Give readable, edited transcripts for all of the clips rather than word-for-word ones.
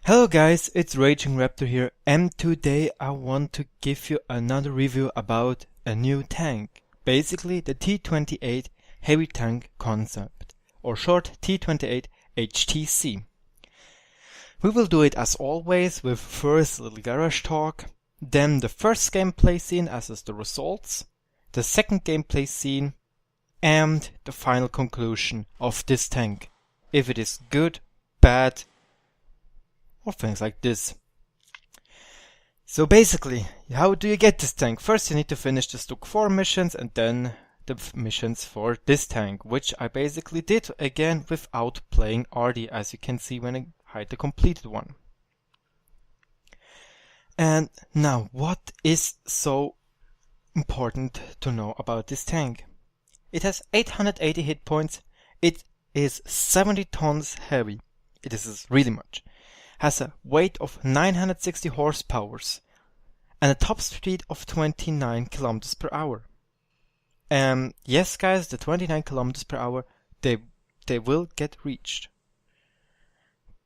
Hello guys, it's RagingRaptor here, and today I want to give you another review about a new tank. Basically the T28 heavy tank concept, or short T28 HTC. We will do it as always with first a little garage talk, then the first gameplay scene as is the results, the second gameplay scene, and the final conclusion of this tank. If it is good, bad, or things like this. So basically, how do you get this tank? First you need to finish the Stuck 4 missions and then the missions for this tank, which I basically did again without playing RD, as you can see when I hide the completed one. And now, what is so important to know about this tank? It has 880 hit points, it is 70 tons heavy, it is really much. Has a weight of 960 horsepower and a top speed of 29 kilometers per hour. Yes guys, the 29 kilometers per hour, they will get reached.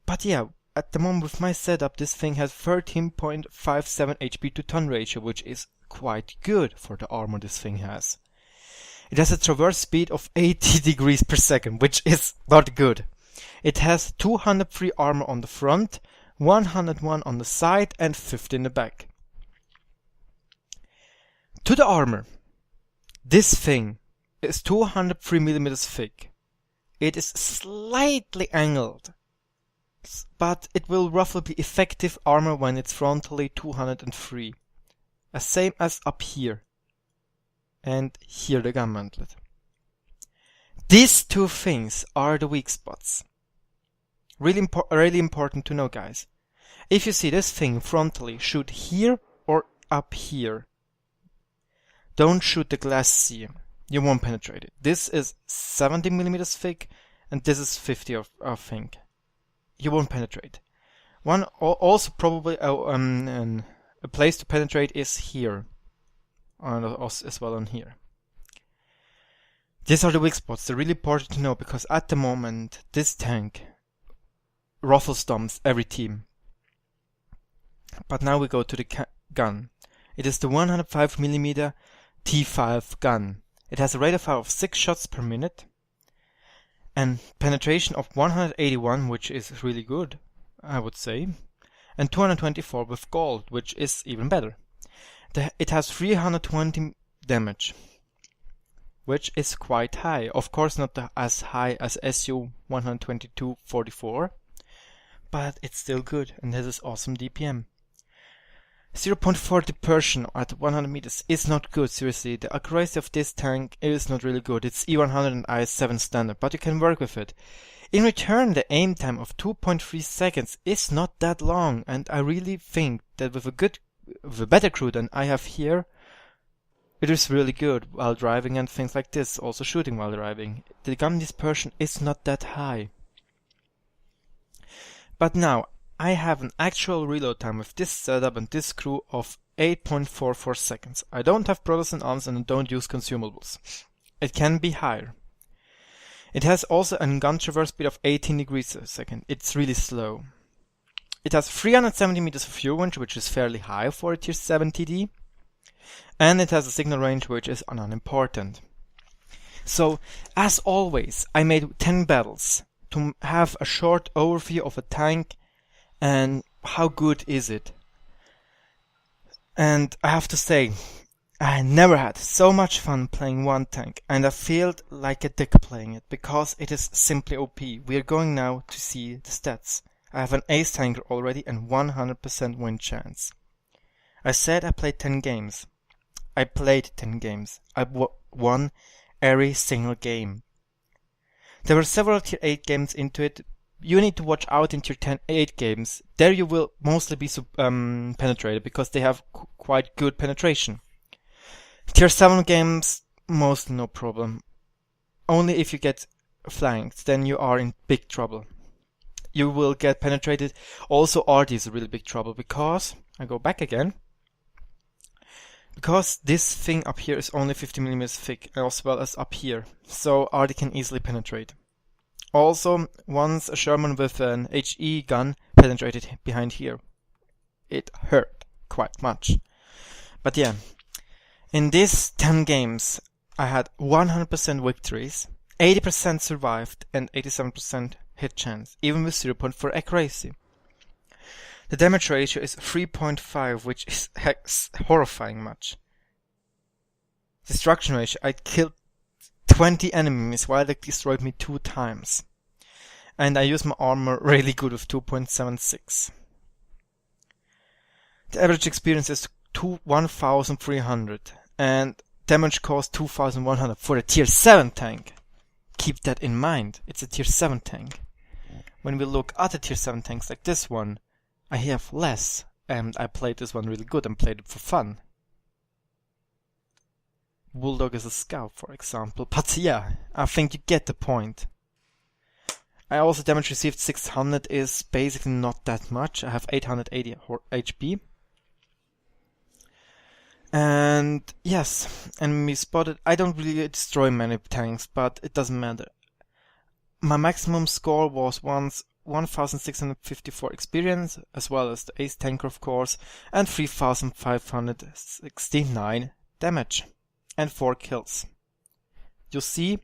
But yeah, at the moment with my setup, this thing has 13.57 HP to ton ratio, which is quite good for the armor this thing has. It has a traverse speed of 80 degrees per second, which is not good. It has 203 armor on the front, 101 on the side and 50 in the back. To the armor. This thing is 203 millimeters thick. It is slightly angled, but it will roughly be effective armor when it's frontally 203. Same as up here. And here the gun mantlet. These two things are the weak spots. Really important to know, guys. If you see this thing frontally, shoot here or up here. Don't shoot the glass C. You won't penetrate it. This is 70 millimeters thick and this is 50, I think. You won't penetrate. One also probably a place to penetrate is here, and as well on here. These are the weak spots. They're really important to know because at the moment this tank ruffle stomps every team. But now we go to the gun. It is the 105mm T5 gun. It has a rate of fire of 6 shots per minute and penetration of 181, which is really good, I would say, and 224 with gold, which is even better. It has 320 damage, which is quite high. Of course not as high as SU 122-44, but it's still good and has this awesome DPM. 0.40 Persian at 100 meters is not good, seriously. The accuracy of this tank is not really good. It's E100 and IS-7 standard, but you can work with it. In return, the aim time of 2.3 seconds is not that long, and I really think that with a better crew than I have here, it is really good while driving and things like this, also shooting while driving. The gun dispersion is not that high. But now, I have an actual reload time with this setup and this crew of 8.44 seconds. I don't have brothers in arms and I don't use consumables. It can be higher. It has also a gun traverse speed of 18 degrees a second. It's really slow. It has 370 meters of view range, which is fairly high for a tier 7 TD. And it has a signal range which is unimportant. So, as always, I made 10 battles to have a short overview of a tank and how good is it. And I have to say, I never had so much fun playing one tank, and I feel like a dick playing it because it is simply OP. We are going now to see the stats. I have an ace tanker already and 100% win chance. I said I played 10 games. I played 10 games. I won every single game. There were several tier 8 games into it. You need to watch out in tier 8 games. There you will mostly be penetrated because they have quite good penetration. Tier 7 games, mostly no problem. Only if you get flanked, then you are in big trouble. You will get penetrated. Also RD is a really big trouble because, I go back again, because this thing up here is only 50mm thick as well as up here, so RD can easily penetrate. Also, once a Sherman with an HE gun penetrated behind here, it hurt quite much. But yeah, in these 10 games, I had 100% victories, 80% survived, and 87% hit chance, even with 0.4 accuracy. The damage ratio is 3.5, which is horrifying much. Destruction ratio, I killed 20 enemies while they destroyed me 2 times. And I used my armor really good with 2.76. The average experience is 1,300 and damage cost 2,100 for a tier 7 tank. Keep that in mind, it's a tier 7 tank. When we look at the tier 7 tanks like this one, I have less, and I played this one really good and played it for fun. Bulldog is a scout, for example, but yeah, I think you get the point. I also damage received 600 is basically not that much. I have 880 HP. And yes, enemy spotted. I don't really destroy many tanks, but it doesn't matter. My maximum score was once 1,654 experience, as well as the ace tanker of course, and 3,569 damage. And 4 kills. You see,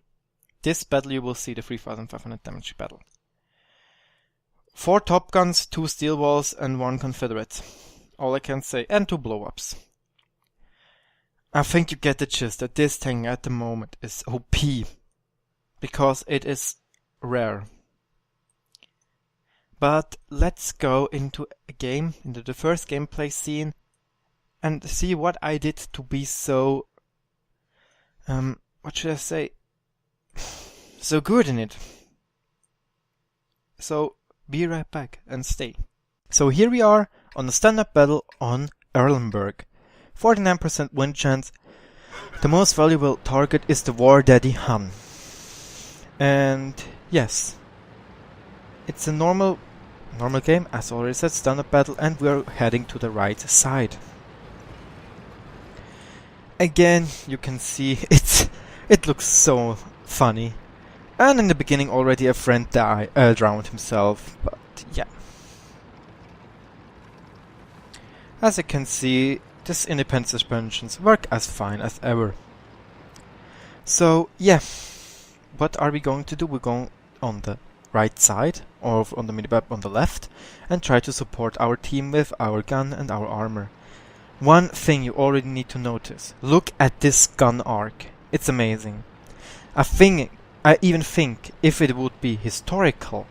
this battle you will see the 3,500 damage battle. 4 top guns, 2 steel walls, and 1 confederate. All I can say, and 2 blow-ups. I think you get the gist that this tank at the moment is OP. Because it is rare. But let's go into a game, into the first gameplay scene, and see what I did to be so what should I say? So good in it. So, be right back and stay. So here we are on the standard battle on Erlenberg. 49% win chance. The most valuable target is the War Daddy Han. And yes, it's a normal game, as already said, standard battle, and we are heading to the right side. Again, you can see it looks so funny. And in the beginning already a friend drowned himself, but yeah. As you can see, this independent suspensions work as fine as ever. So yeah, what are we going to do? We're going on the right side, or on the minimap on the left, and try to support our team with our gun and our armor. One thing you already need to notice. Look at this gun arc. It's amazing. I even think if it would be historical,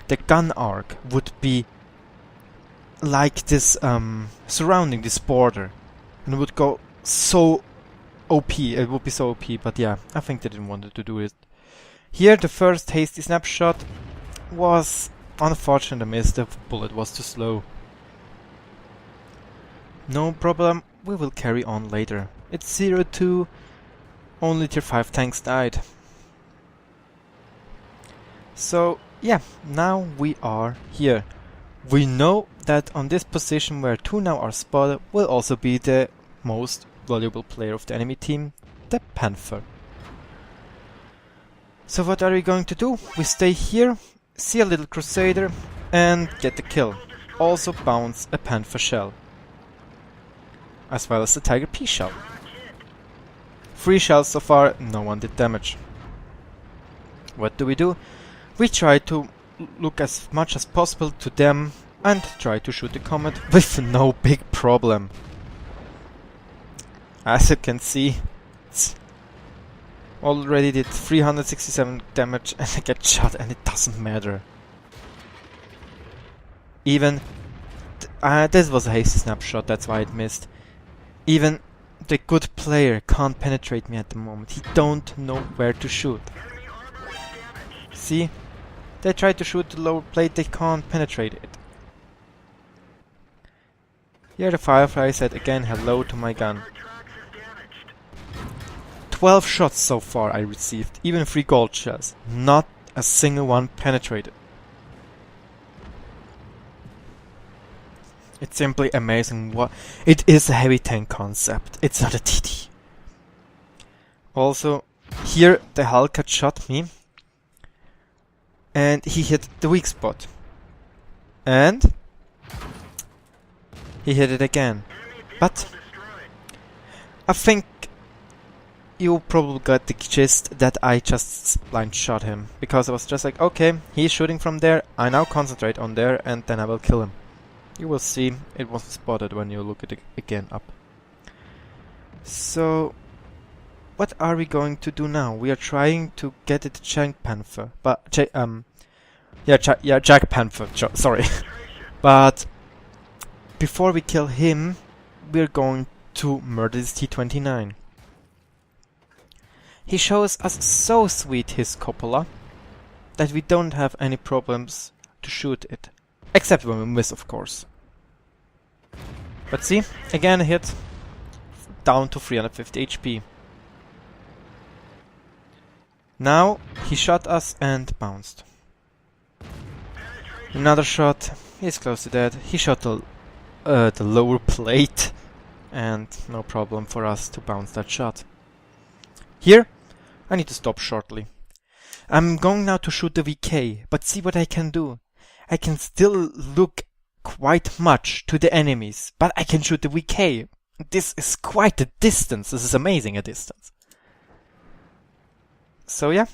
the gun arc would be like this surrounding this border. And it would go so OP. It would be so OP, but yeah, I think they didn't want to do it. Here the first hasty snapshot was unfortunate miss. The bullet was too slow. No problem, we will carry on later. It's 0-2, only tier 5 tanks died. So yeah, now we are here. We know that on this position where 2 now are spotted will also be the most valuable player of the enemy team, the Panther. So what are we going to do? We stay here, see a little Crusader, and get the kill. Also bounce a Panther shell. As well as the Tiger P shell. 3 shells so far, no one did damage. What do? We try to look as much as possible to them and try to shoot the comet with no big problem. As you can see, already did 367 damage and I get shot and it doesn't matter. Even this was a hasty snapshot, that's why it missed. Even the good player can't penetrate me at the moment. He don't know where to shoot. See? They try to shoot the lower plate, they can't penetrate it. Here the Firefly said again hello to my gun. 12 shots so far I received, even 3 gold shells. Not a single one penetrated. It's simply amazing. What it is a heavy tank concept. It's not a TT. Also, here the Hellcat shot me. and he hit the weak spot. And he hit it again. But I think you probably got the gist that I just blind shot him. Because I was just like, okay, he's shooting from there, I now concentrate on there and then I will kill him. You will see it wasn't spotted when you look at it again up. So what are we going to do now? We are trying to get it Jack Panther, but Jack Panther, sorry. But before we kill him, we're going to murder this T29. He shows us so sweet his cupola that we don't have any problems to shoot it. Except when we miss, of course. But see, again a hit, down to 350 HP. Now he shot us and bounced. Another shot, he's close to dead. He shot the lower plate and no problem for us to bounce that shot. Here, I need to stop shortly. I'm going now to shoot the VK, but see what I can do. I can still look quite much to the enemies, but I can shoot the VK. This is quite a distance. This is amazing a distance. So yeah,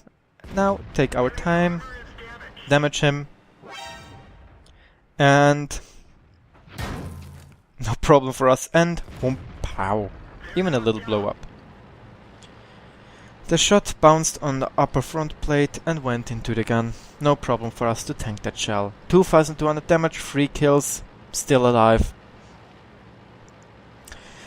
now take our time, damage him, and no problem for us, and boom, pow, even a little blow up. The shot bounced on the upper front plate and went into the gun. No problem for us to tank that shell. 2200 damage, 3 kills, still alive.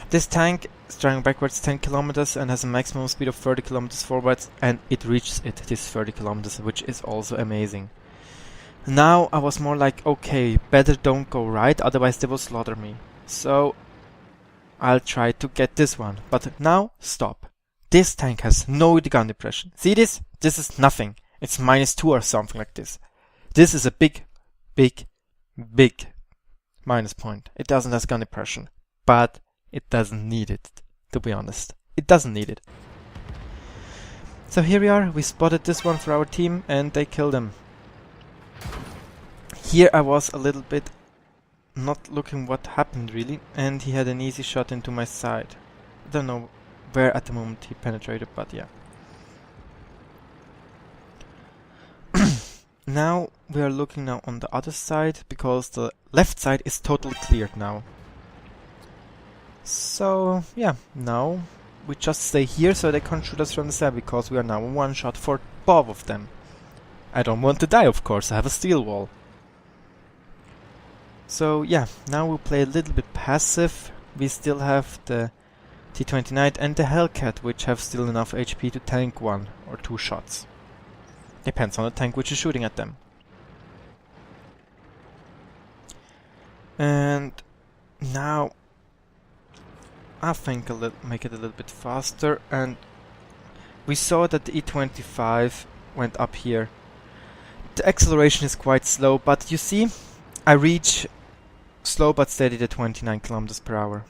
This tank is driving backwards 10 kilometers and has a maximum speed of 30 kilometers forwards, and it reaches this 30 kilometers, which is also amazing. Now I was more like, okay, better don't go right, otherwise they will slaughter me. So I'll try to get this one, but now stop. This tank has no gun depression. See this? This is nothing. It's -2 or something like this. This is a big minus point. It doesn't have gun depression, but it doesn't need it, to be honest. It doesn't need it. So here we are. We spotted this one for our team and they killed him. Here I was a little bit not looking what happened really, and he had an easy shot into my side. I don't know where at the moment he penetrated, but yeah. Now we are looking now on the other side, because the left side is totally cleared now. So yeah, now we just stay here so they can't shoot us from the side, because we are now one shot for both of them. I don't want to die, of course, I have a steel wall. So yeah, now we'll play a little bit passive. We still have the T28 and the Hellcat, which have still enough HP to tank 1 or 2 shots. Depends on the tank which is shooting at them. And now I think I'll make it a little bit faster, and we saw that the E25 went up here. The acceleration is quite slow, but you see, I reach slow but steady the 29 kilometers per hour.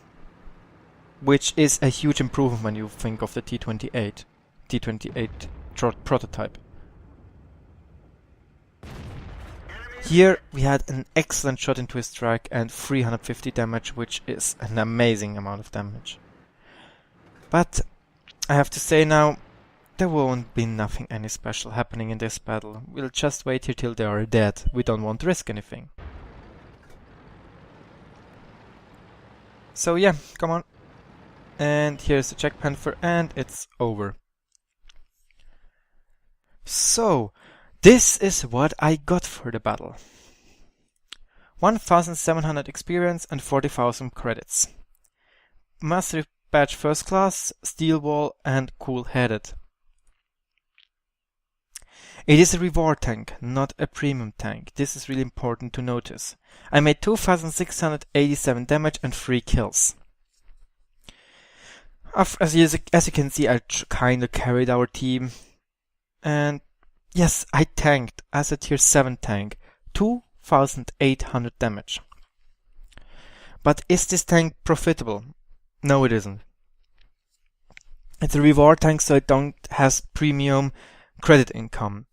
Which is a huge improvement when you think of the T28 prototype. Here we had an excellent shot into his track and 350 damage, which is an amazing amount of damage. But I have to say now, there won't be nothing any special happening in this battle. We'll just wait here till they are dead. We don't want to risk anything. So yeah, come on. And here's the Jack Panther, and it's over. So, this is what I got for the battle. 1700 experience and 40,000 credits. Mastery badge first class, steel wall and cool headed. It is a reward tank, not a premium tank. This is really important to notice. I made 2687 damage and 3 kills. As you can see, I kinda carried our team. And yes, I tanked as a tier 7 tank, 2800 damage. But is this tank profitable? No, it isn't. It's a reward tank, so it don't has premium credit income.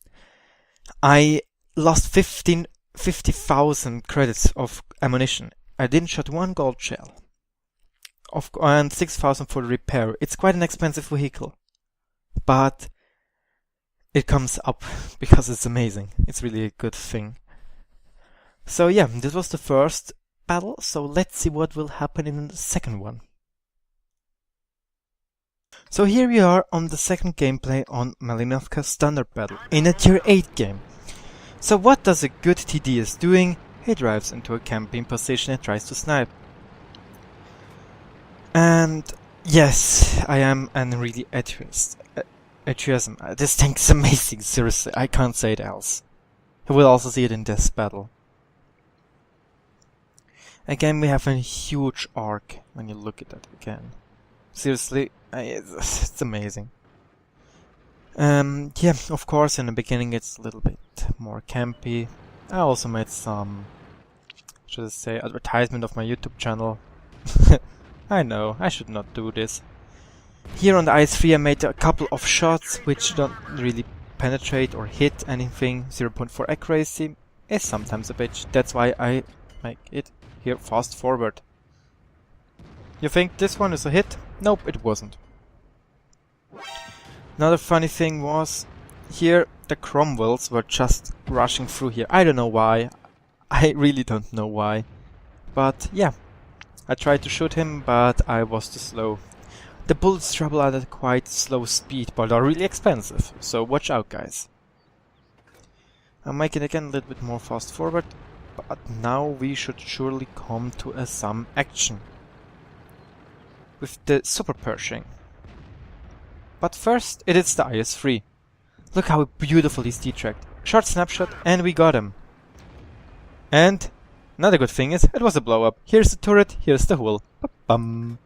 I lost 50,000 credits of ammunition. I didn't shot one gold shell. And 6,000 for the repair. It's quite an expensive vehicle. But it comes up because it's amazing. It's really a good thing. So yeah, this was the first battle. So let's see what will happen in the second one. So here we are on the second gameplay on Malinovka's standard battle in a tier 8 game. So what does a good TD is doing? He drives into a camping position and tries to snipe. And yes, I am an really enthusiasm. This tank is amazing, seriously, I can't say it else. You will also see it in this battle. Again, we have a huge arc when you look at that again. Seriously, it's amazing. Yeah, of course, in the beginning it's a little bit more campy. I also made some, should I say, advertisement of my YouTube channel. I know, I should not do this. Here on the IS-3 I made a couple of shots which don't really penetrate or hit anything. 0.4 accuracy is sometimes a bitch. That's why I make it here fast forward. You think this one is a hit? Nope, it wasn't. Another funny thing was, here the Cromwells were just rushing through here. I don't know why. I really don't know why. But yeah, I tried to shoot him, but I was too slow. The bullets travel at a quite slow speed, but are really expensive, so watch out, guys. I'll make it again a little bit more fast forward, but now we should surely come to some action with the super Pershing. But first, it is the IS-3. Look how beautiful he's detracked. Short snapshot, and we got him. And another good thing is, it was a blow up. Here's the turret, here's the hull. Ba-bum.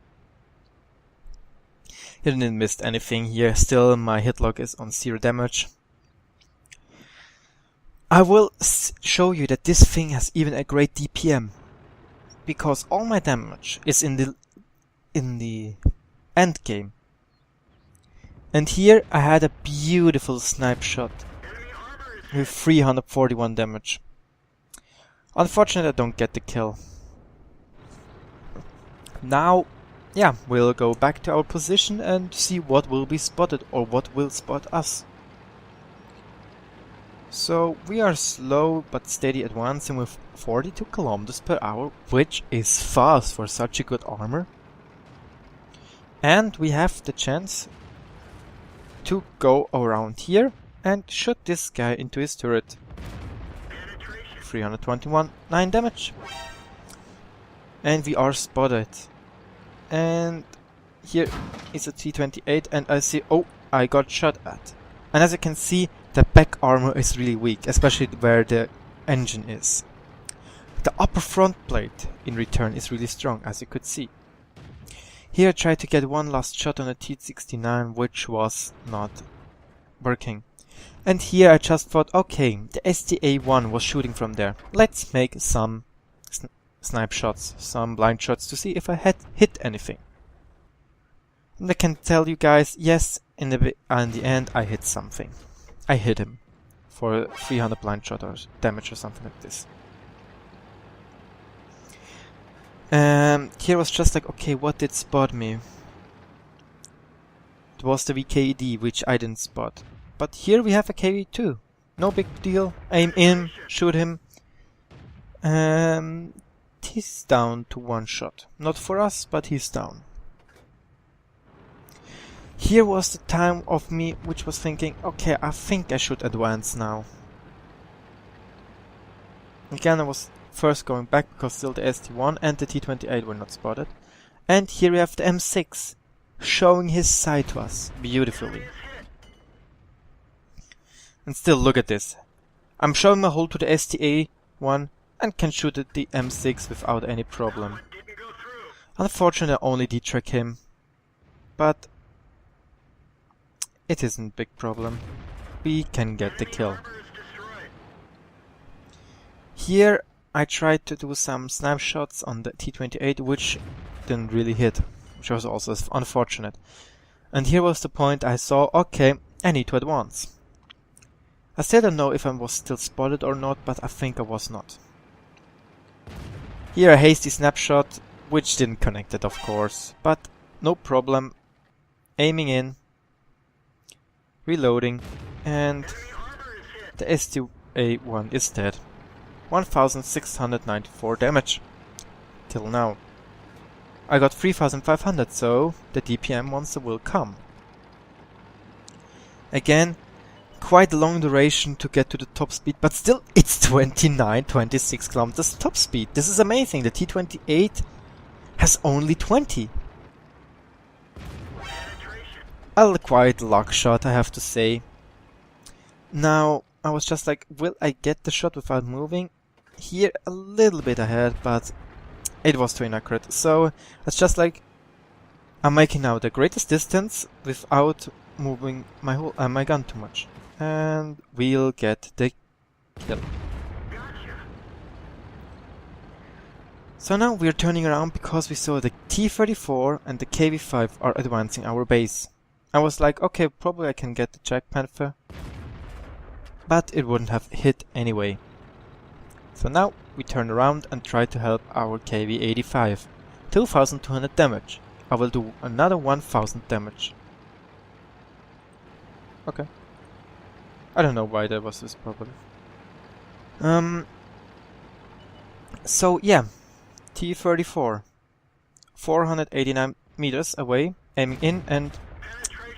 He didn't miss anything here. Still, my hit log is on 0 damage. I will show you that this thing has even a great DPM, because all my damage is in the end game. And here I had a beautiful snipe shot with 341 damage. Unfortunately, I don't get the kill. Now, yeah, we'll go back to our position and see what will be spotted or what will spot us. So we are slow but steady advancing with 42 kilometers per hour, which is fast for such a good armor. And we have the chance to go around here and shoot this guy into his turret. 321, 9 damage. And we are spotted. And here is a T28 and I see, oh, I got shot at. And as you can see, the back armor is really weak, especially where the engine is. The upper front plate in return is really strong, as you could see. Here I tried to get one last shot on a T69, which was not working. And here I just thought, okay, the STA-1 was shooting from there. Let's make some snipe shots, some blind shots to see if I had hit anything. And I can tell you guys, yes, in the end I hit something. I hit him for 300 blind shot or damage or something like this. Here was just like, okay, what did spot me? It was the VKD, which I didn't spot. But here we have a KV2. No big deal. Aim in, shoot him. He's down to one shot. Not for us, but he's down. Here was the time of me which was thinking, okay, I think I should advance now. Again, I was first going back because still the ST1 and the T28 were not spotted. And here we have the M6 showing his side to us beautifully. And still, look at this. I'm showing my hole to the STA-1 and can shoot at the M6 without any problem. Unfortunately, I only detrack him. But it isn't a big problem. We can get the kill. Here I tried to do some snapshots on the T28, which didn't really hit, which was also unfortunate. And here was the point I saw, okay, I need to advance. I still don't know if I was still spotted or not, but I think I was not. Here a hasty snapshot, which didn't connect it of course, but no problem. Aiming in, reloading, and the STA1 is dead. 1694 damage. Till now. I got 3500, so the DPM monster will come. Again, quite a long duration to get to the top speed, but still it's 26 kilometers top speed. This is amazing. The T28 has only 20. A quite luck shot, I have to say. Now, I was just like, will I get the shot without moving? Here a little bit ahead, but it was too inaccurate. So it's just like, I'm making now the greatest distance without moving my gun too much. And we'll get the kill. So now we're turning around because we saw the T34 and the KV5 are advancing our base. I was like, okay, probably I can get the Jack Panther, but it wouldn't have hit anyway. So now we turn around and try to help our KV85. 2200 damage. I will do another 1000 damage. Okay. I don't know why there was this problem. So yeah, T34, 489 meters away, aiming in, and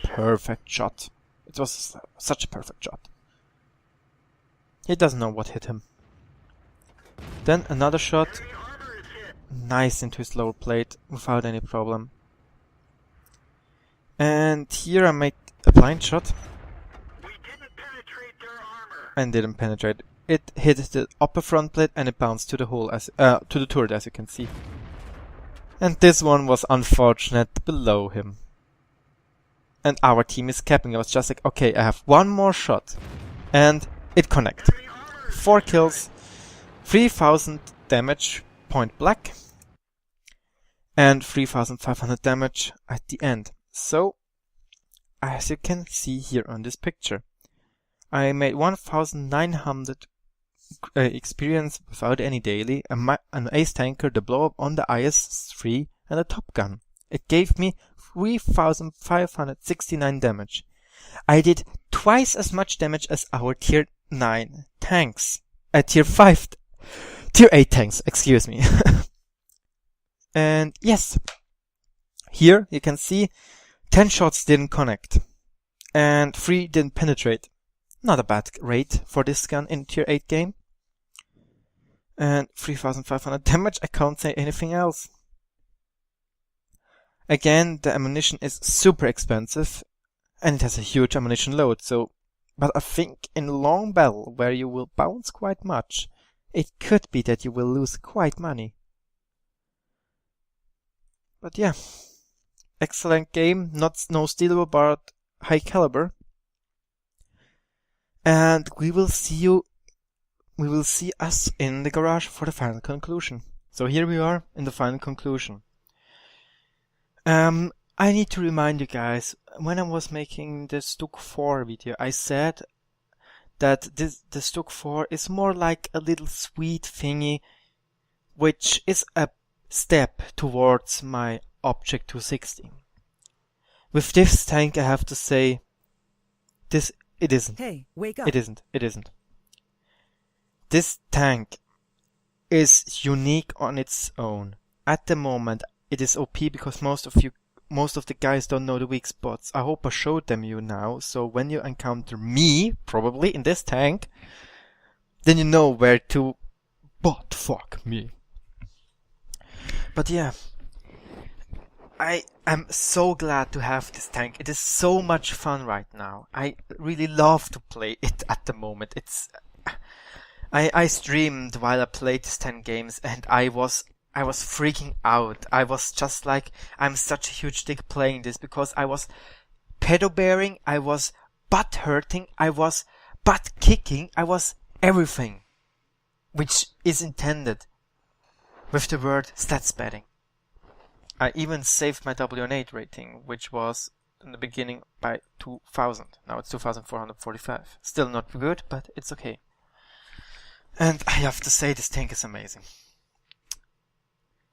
perfect shot. It was such a perfect shot. He doesn't know what hit him. Then another shot, nice into his lower plate without any problem. And here I make a blind shot. And didn't penetrate. It hit the upper front plate and it bounced to the hole, to the turret, as you can see. And this one was unfortunate below him. And our team is capping. I was just like, okay, I have one more shot, and it connect. 4 kills, 3000 damage point blank, and 3500 damage at the end. So, as you can see here on this picture, I made 1900 experience without any daily, an ace tanker, the blow up on the IS-3, and a top gun. It gave me 3569 damage. I did twice as much damage as our tier 9 tanks. Tier 8 tanks, excuse me. And yes, here you can see 10 shots didn't connect and 3 didn't penetrate. Not a bad rate for this gun in tier 8 game. And 3500 damage, I can't say anything else. Again, the ammunition is super expensive and it has a huge ammunition load, so but I think in long battle where you will bounce quite much, it could be that you will lose quite money. But yeah, excellent game, no stealable but high caliber. And we will see us in the garage for the final conclusion. So here we are in the final conclusion. I need to remind you guys, when I was making the Stuk 4 video, I said that the Stuk 4 is more like a little sweet thingy, which is a step towards my Object 260. With this tank, I have to say, it isn't. Hey, wake up. It isn't. This tank is unique on its own. At the moment, it is OP because most of the guys don't know the weak spots. I hope I showed them you now, so when you encounter me, probably in this tank, then you know where to butt fuck me. But yeah, I am so glad to have this tank. It is so much fun right now. I really love to play it at the moment. I streamed while I played these 10 games and I was freaking out. I was just like, I'm such a huge dick playing this because I was pedo bearing, I was butt hurting, I was butt kicking, I was everything. Which is intended with the word stats padding. I even saved my W8 rating, which was in the beginning by 2000. Now it's 2445. Still not good, but it's okay. And I have to say, this tank is amazing.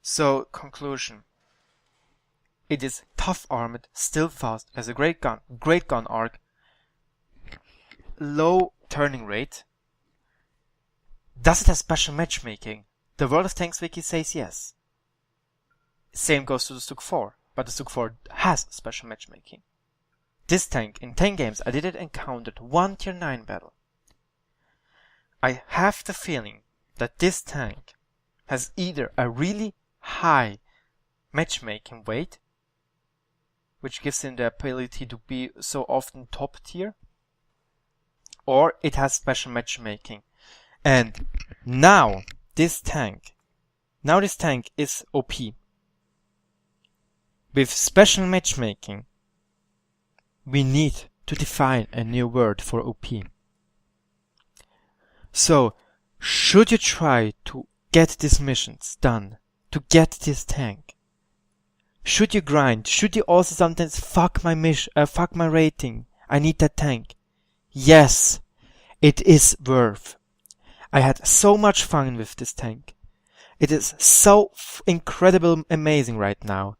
So, conclusion. It is tough armored, still fast, has a great gun arc, low turning rate. Does it have special matchmaking? The World of Tanks wiki says yes. Same goes to the Suk 4, but the Suk 4 has special matchmaking. This tank, in 10 games, I didn't encounter one tier 9 battle. I have the feeling that this tank has either a really high matchmaking weight, which gives him the ability to be so often top tier, or it has special matchmaking. And now this tank is OP. With special matchmaking, we need to define a new word for OP. So, should you try to get these missions done, to get this tank? Should you grind? Should you also sometimes fuck my rating? I need that tank. Yes, it is worth. I had so much fun with this tank. It is so incredible amazing right now.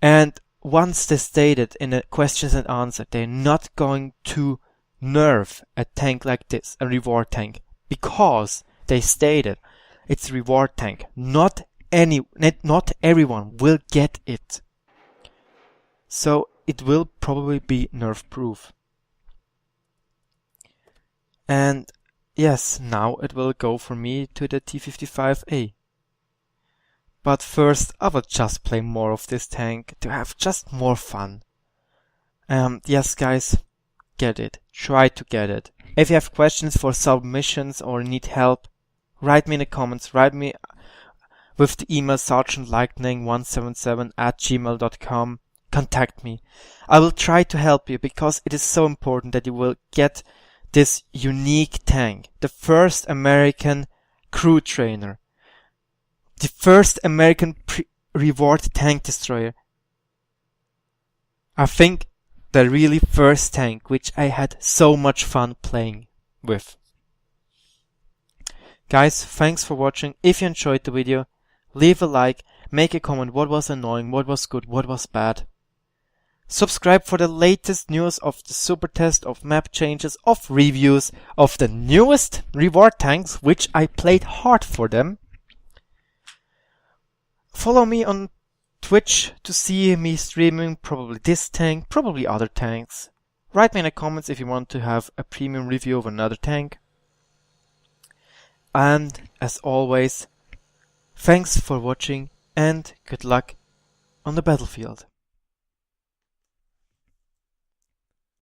And once they stated in the questions and answers, they're not going to nerf a tank like this, a reward tank, because they stated it's a reward tank. Not everyone will get it. So it will probably be nerf proof. And yes, now it will go for me to the T58A. But first I will just play more of this tank to have just more fun. Yes guys, get it. Try to get it. If you have questions for submissions or need help, write me in the comments. Write me with the email sergeantlightning177@gmail.com. Contact me. I will try to help you because it is so important that you will get this unique tank. The first American crew trainer. The first American reward tank destroyer. I think the really first tank which I had so much fun playing with. Guys, thanks for watching. If you enjoyed the video, leave a like, make a comment what was annoying, what was good, what was bad. Subscribe for the latest news of the super test, of map changes, of reviews, of the newest reward tanks, which I played hard for them. Follow me on Twitch to see me streaming probably this tank, probably other tanks. Write me in the comments if you want to have a premium review of another tank. And as always, thanks for watching and good luck on the battlefield.